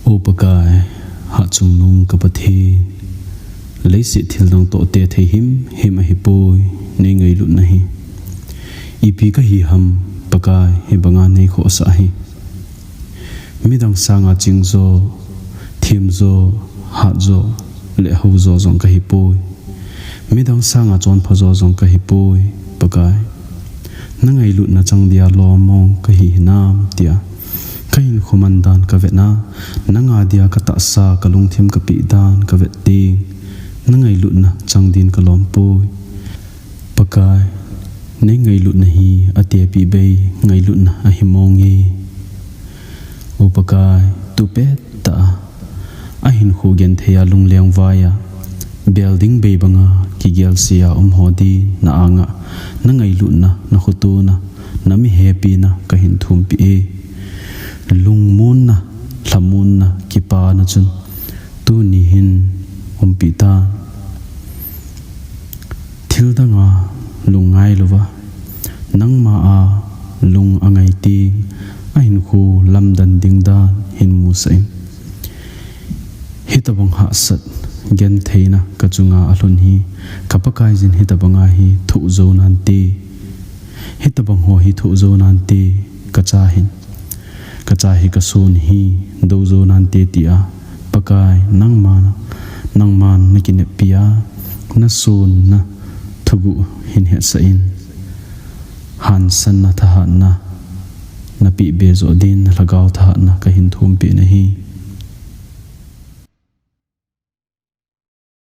Opakai hạ chung nung kapathi lấy sự thiêu dòng tổ tê thầy him a hipoi nei ngai lut nahi ipi ka hi ham pakai he banga nei kho sa hi midang sanga chingzo thimzo hazo le hozo zong ka hipoi midang sanga chon phazo zong ka hipoi pakai nangai lut na chang dia lo mong ka hi nam tia kain khomandan ka vetna nanga dia ka ta sa kalung thim ka pi dan ka vet ting nangai lut na changdin ka lompoi pakai nei ngai lut na hi ate pi bei ngai lut na a himongi o pakai tu pe ta a hin khu gen theya lung leng waya building be banga ki gel sia hodi na anga nangai lut na na khutu na nami happy na ka hin thum pi e lungmun na lamun na kipa na chun tu ni hin umpita thil danga lungai lova nangma a lung angai ti a hin khu lamdan dingda hin musain hitabang ha sat gen theina kachunga alun hi kapakai jin hitabanga hi thu zo nan ti hitabang ho hi thu zo nan ti kacha hin kachahi kasun hi dozo nan te tia pakai nangman nakine pia na sun na thugu hin he sain han san na tha na pi bezo din lagaw tha na ka hin thum pi na hi